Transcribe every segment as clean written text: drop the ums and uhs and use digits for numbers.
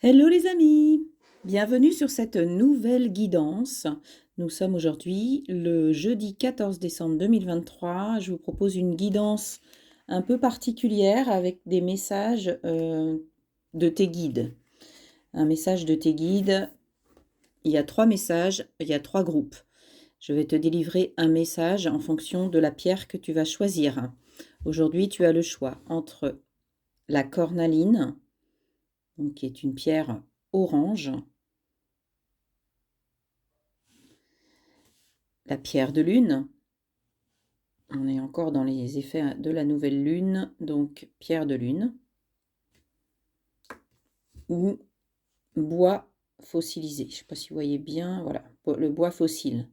Hello les amis, bienvenue sur cette nouvelle guidance. Nous sommes aujourd'hui le jeudi 14 décembre 2023. Je vous propose une guidance un peu particulière avec des messages de tes guides. Un message de tes guides, il y a 3 messages, il y a 3 groupes. Je vais te délivrer un message en fonction de la pierre que tu vas choisir. Aujourd'hui, tu as le choix entre la cornaline, donc qui est une pierre orange, la pierre de lune. On est encore dans les effets de la nouvelle lune, donc pierre de lune, ou bois fossilisé. Je ne sais pas si vous voyez bien, voilà, le bois fossile,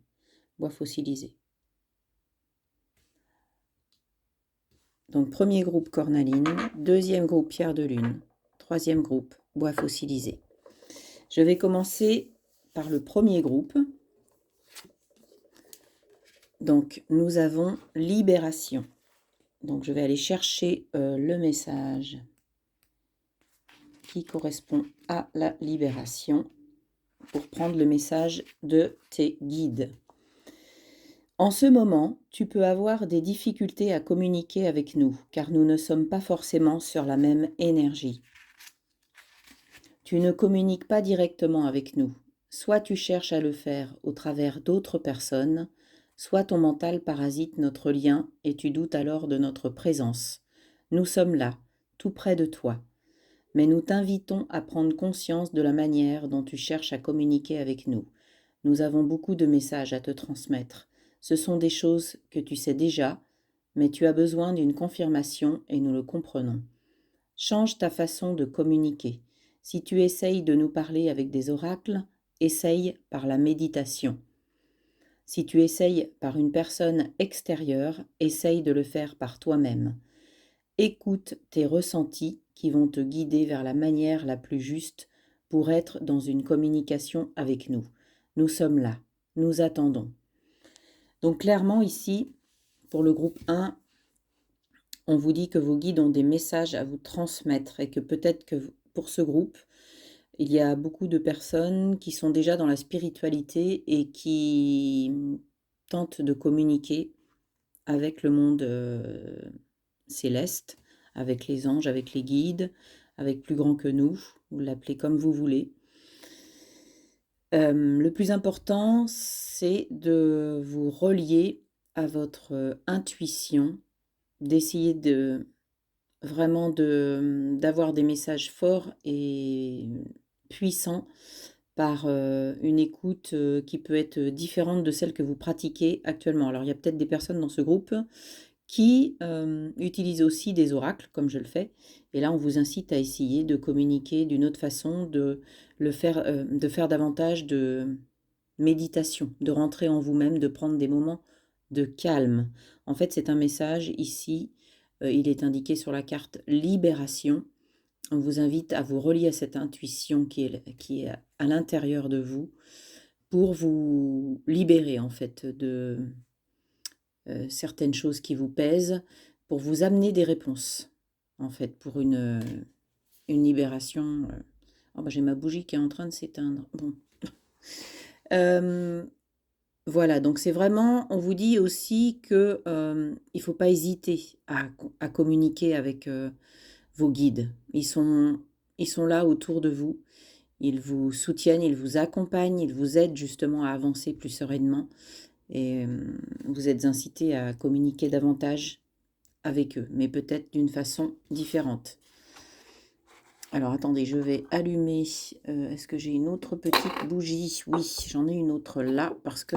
bois fossilisé. Donc premier groupe cornaline, deuxième groupe pierre de lune, troisième groupe bois fossilisé. Je vais commencer par le premier groupe. Donc nous avons libération. Donc je vais aller chercher le message qui correspond à la libération pour prendre le message de tes guides. En ce moment, tu peux avoir des difficultés à communiquer avec nous, car nous ne sommes pas forcément sur la même énergie. Tu ne communiques pas directement avec nous. Soit tu cherches à le faire au travers d'autres personnes, soit ton mental parasite notre lien et tu doutes alors de notre présence. Nous sommes là, tout près de toi. Mais nous t'invitons à prendre conscience de la manière dont tu cherches à communiquer avec nous. Nous avons beaucoup de messages à te transmettre. Ce sont des choses que tu sais déjà, mais tu as besoin d'une confirmation et nous le comprenons. Change ta façon de communiquer. Si tu essayes de nous parler avec des oracles, essaye par la méditation. Si tu essayes par une personne extérieure, essaye de le faire par toi-même. Écoute tes ressentis qui vont te guider vers la manière la plus juste pour être dans une communication avec nous. Nous sommes là, nous attendons. Donc clairement ici, pour le groupe 1, on vous dit que vos guides ont des messages à vous transmettre et que peut-être que pour ce groupe, il y a beaucoup de personnes qui sont déjà dans la spiritualité et qui tentent de communiquer avec le monde céleste, avec les anges, avec les guides, avec plus grand que nous, vous l'appelez comme vous voulez. Le plus important, c'est de vous relier à votre intuition, d'essayer vraiment d'avoir des messages forts et puissants par une écoute qui peut être différente de celle que vous pratiquez actuellement. Alors il y a peut-être des personnes dans ce groupe qui utilisent aussi des oracles, comme je le fais. Et là, on vous incite à essayer de communiquer d'une autre façon, de faire davantage de méditation, de rentrer en vous-même, de prendre des moments de calme. En fait, c'est un message ici, il est indiqué sur la carte libération. On vous invite à vous relier à cette intuition qui est à l'intérieur de vous pour vous libérer en fait de certaines choses qui vous pèsent, pour vous amener des réponses en fait, pour une libération. Oh bah, j'ai ma bougie qui est en train de s'éteindre. Bon. Voilà, donc c'est vraiment, on vous dit aussi que il faut pas hésiter à communiquer avec vos guides. Ils sont là autour de vous. Ils vous soutiennent, ils vous accompagnent, ils vous aident justement à avancer plus sereinement. Et vous êtes incité à communiquer davantage avec eux, mais peut-être d'une façon différente. Alors attendez, je vais allumer. Est-ce que j'ai une autre petite bougie? Oui, j'en ai une autre là, parce que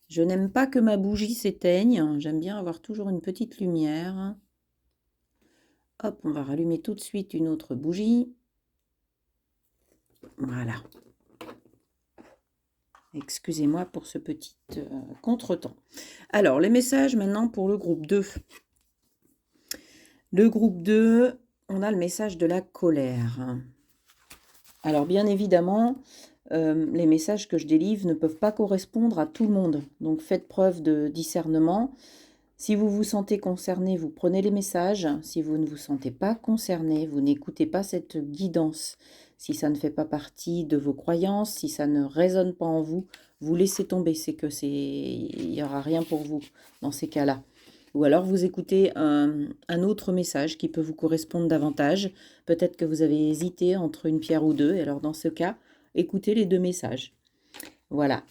je n'aime pas que ma bougie s'éteigne. J'aime bien avoir toujours une petite lumière. Hop, on va rallumer tout de suite une autre bougie. Voilà. Excusez-moi pour ce petit contretemps. Alors, les messages maintenant pour le groupe 2. Le groupe 2, on a le message de la colère. Alors, bien évidemment, les messages que je délivre ne peuvent pas correspondre à tout le monde. Donc, faites preuve de discernement. Si vous vous sentez concerné, vous prenez les messages. Si vous ne vous sentez pas concerné, vous n'écoutez pas cette guidance. Si ça ne fait pas partie de vos croyances, si ça ne résonne pas en vous, vous laissez tomber. Il n'y aura rien pour vous dans ces cas-là. Ou alors vous écoutez un autre message qui peut vous correspondre davantage. Peut-être que vous avez hésité entre une pierre ou deux. Et alors dans ce cas, écoutez les deux messages. Voilà.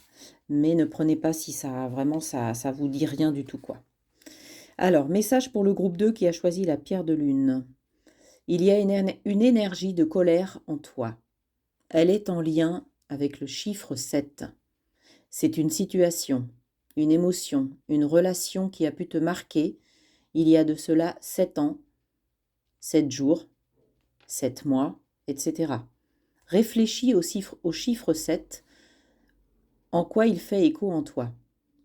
Mais ne prenez pas si ça vraiment ça vous dit rien du tout, quoi. Alors, message pour le groupe 2 qui a choisi la pierre de lune. Il y a une énergie de colère en toi. Elle est en lien avec le chiffre 7. C'est une situation, une émotion, une relation qui a pu te marquer il y a de cela 7 ans, 7 jours, 7 mois, etc. Réfléchis au chiffre 7, en quoi il fait écho en toi.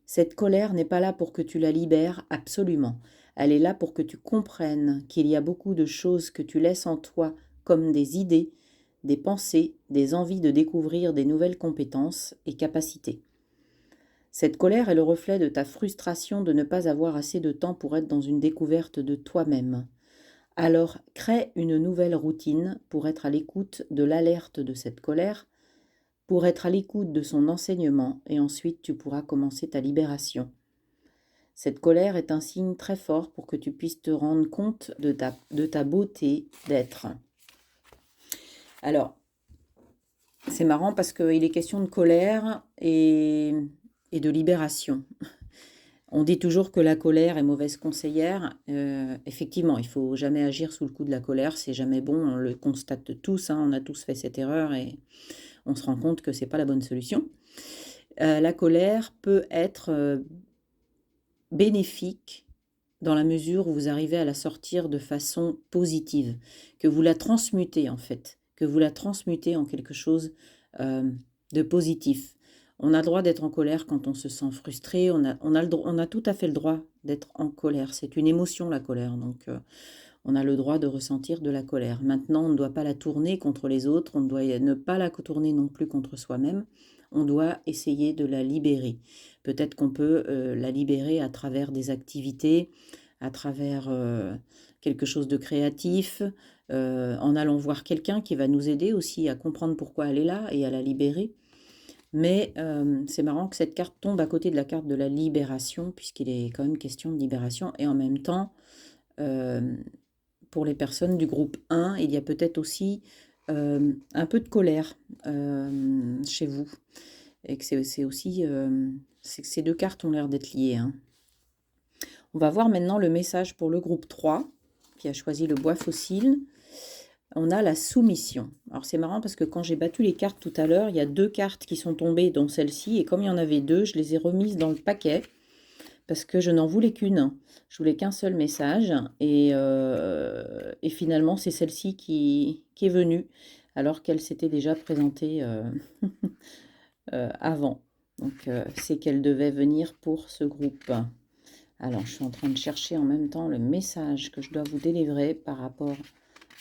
Cette colère n'est pas là pour que tu la libères absolument. Elle est là pour que tu comprennes qu'il y a beaucoup de choses que tu laisses en toi comme des idées, des pensées, des envies de découvrir des nouvelles compétences et capacités. Cette colère est le reflet de ta frustration de ne pas avoir assez de temps pour être dans une découverte de toi-même. Alors, crée une nouvelle routine pour être à l'écoute de l'alerte de cette colère, pour être à l'écoute de son enseignement, et ensuite tu pourras commencer ta libération. Cette colère est un signe très fort pour que tu puisses te rendre compte de ta beauté d'être. Alors, c'est marrant parce qu'il est question de colère et de libération. On dit toujours que la colère est mauvaise conseillère. Effectivement, il ne faut jamais agir sous le coup de la colère, c'est jamais bon, on le constate tous, on a tous fait cette erreur et on se rend compte que ce n'est pas la bonne solution. La colère peut être bénéfique dans la mesure où vous arrivez à la sortir de façon positive, que vous la transmutez en fait, que vous la transmutez en quelque chose de positif. On a le droit d'être en colère quand on se sent frustré, on a tout à fait le droit d'être en colère. C'est une émotion, la colère, donc on a le droit de ressentir de la colère. Maintenant, on ne doit pas la tourner contre les autres, on doit ne pas la tourner non plus contre soi-même, on doit essayer de la libérer. Peut-être qu'on peut la libérer à travers des activités, à travers quelque chose de créatif, en allant voir quelqu'un qui va nous aider aussi à comprendre pourquoi elle est là et à la libérer. Mais c'est marrant que cette carte tombe à côté de la carte de la libération, puisqu'il est quand même question de libération. Et en même temps, pour les personnes du groupe 1, il y a peut-être aussi un peu de colère chez vous. Et que c'est aussi... ces deux cartes ont l'air d'être liées. On va voir maintenant le message pour le groupe 3, qui a choisi le bois fossile. On a la soumission. Alors c'est marrant parce que quand j'ai battu les cartes tout à l'heure, il y a 2 cartes qui sont tombées, dont celle-ci. Et comme il y en avait 2, je les ai remises dans le paquet parce que je n'en voulais qu'une. Je voulais qu'un seul message. Et finalement, c'est celle-ci qui est venue, alors qu'elle s'était déjà présentée avant. Donc c'est qu'elle devait venir pour ce groupe. Alors, je suis en train de chercher en même temps le message que je dois vous délivrer par rapport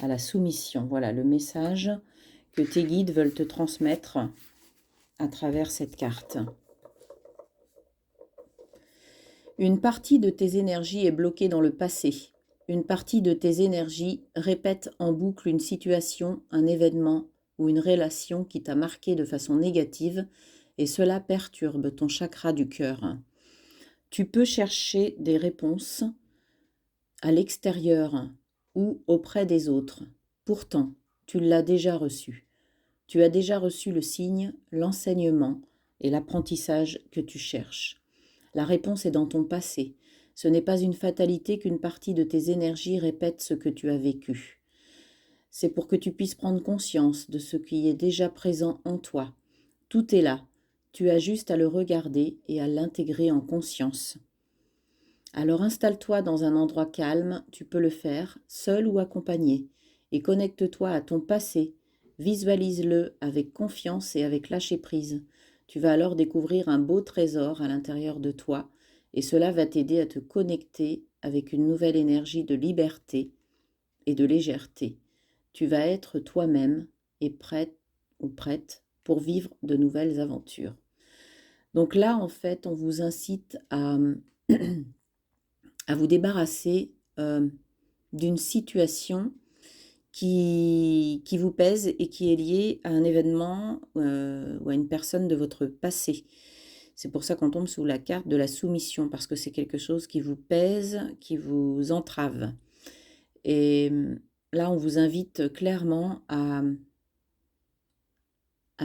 à la soumission. Voilà, le message que tes guides veulent te transmettre à travers cette carte. Une partie de tes énergies est bloquée dans le passé. Une partie de tes énergies répète en boucle une situation, un événement ou une relation qui t'a marqué de façon négative et cela perturbe ton chakra du cœur. Tu peux chercher des réponses à l'extérieur ou auprès des autres. Pourtant, tu l'as déjà reçu. Tu as déjà reçu le signe, l'enseignement et l'apprentissage que tu cherches. La réponse est dans ton passé. Ce n'est pas une fatalité qu'une partie de tes énergies répète ce que tu as vécu. C'est pour que tu puisses prendre conscience de ce qui est déjà présent en toi. Tout est là. Tu as juste à le regarder et à l'intégrer en conscience. Alors installe-toi dans un endroit calme, tu peux le faire, seul ou accompagné, et connecte-toi à ton passé, visualise-le avec confiance et avec lâcher-prise. Tu vas alors découvrir un beau trésor à l'intérieur de toi, et cela va t'aider à te connecter avec une nouvelle énergie de liberté et de légèreté. Tu vas être toi-même et prête ou prête pour vivre de nouvelles aventures. Donc là, en fait, on vous incite à à vous débarrasser d'une situation qui vous pèse et qui est liée à un événement ou à une personne de votre passé. C'est pour ça qu'on tombe sous la carte de la soumission, parce que c'est quelque chose qui vous pèse, qui vous entrave. Et là, on vous invite clairement à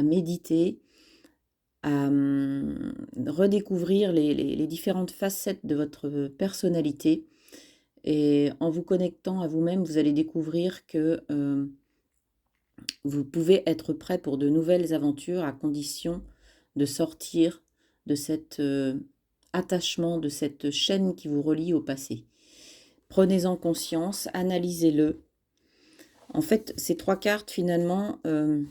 méditer, à redécouvrir les différentes facettes de votre personnalité. Et en vous connectant à vous-même, vous allez découvrir que vous pouvez être prêt pour de nouvelles aventures à condition de sortir de cet attachement, de cette chaîne qui vous relie au passé. Prenez-en conscience, analysez-le. En fait, ces 3 cartes, finalement, on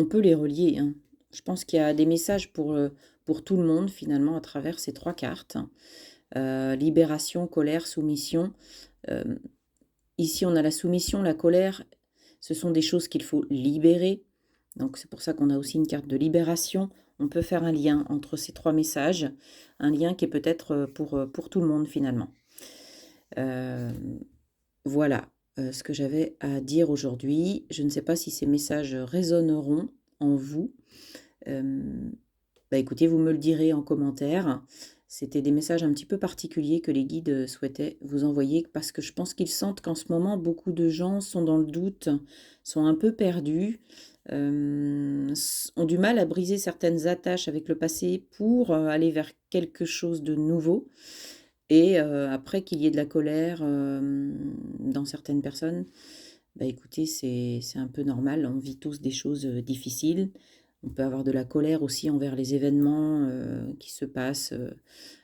peut les relier, hein. Je pense qu'il y a des messages pour tout le monde, finalement, à travers ces 3 cartes. Libération, colère, soumission. Ici, on a la soumission, la colère. Ce sont des choses qu'il faut libérer. Donc, c'est pour ça qu'on a aussi une carte de libération. On peut faire un lien entre ces 3 messages. Un lien qui est peut-être pour tout le monde, finalement. Voilà ce que j'avais à dire aujourd'hui. Je ne sais pas si ces messages résonneront en vous. Écoutez, vous me le direz en commentaire. C'était des messages un petit peu particuliers que les guides souhaitaient vous envoyer parce que je pense qu'ils sentent qu'en ce moment, beaucoup de gens sont dans le doute, sont un peu perdus, ont du mal à briser certaines attaches avec le passé pour aller vers quelque chose de nouveau. Et après qu'il y ait de la colère dans certaines personnes, écoutez, c'est un peu normal. On vit tous des choses difficiles. On peut avoir de la colère aussi envers les événements qui se passent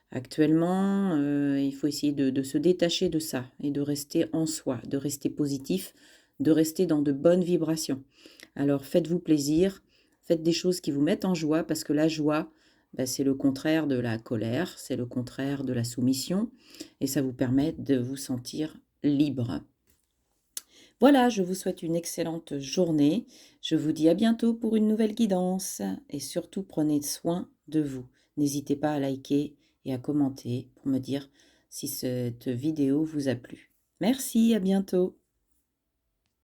actuellement. Il faut essayer de se détacher de ça et de rester en soi, de rester positif, de rester dans de bonnes vibrations. Alors faites-vous plaisir, faites des choses qui vous mettent en joie, parce que la joie, c'est le contraire de la colère, c'est le contraire de la soumission, et ça vous permet de vous sentir libre. Voilà, je vous souhaite une excellente journée. Je vous dis à bientôt pour une nouvelle guidance, et surtout prenez soin de vous. N'hésitez pas à liker et à commenter pour me dire si cette vidéo vous a plu. Merci, à bientôt.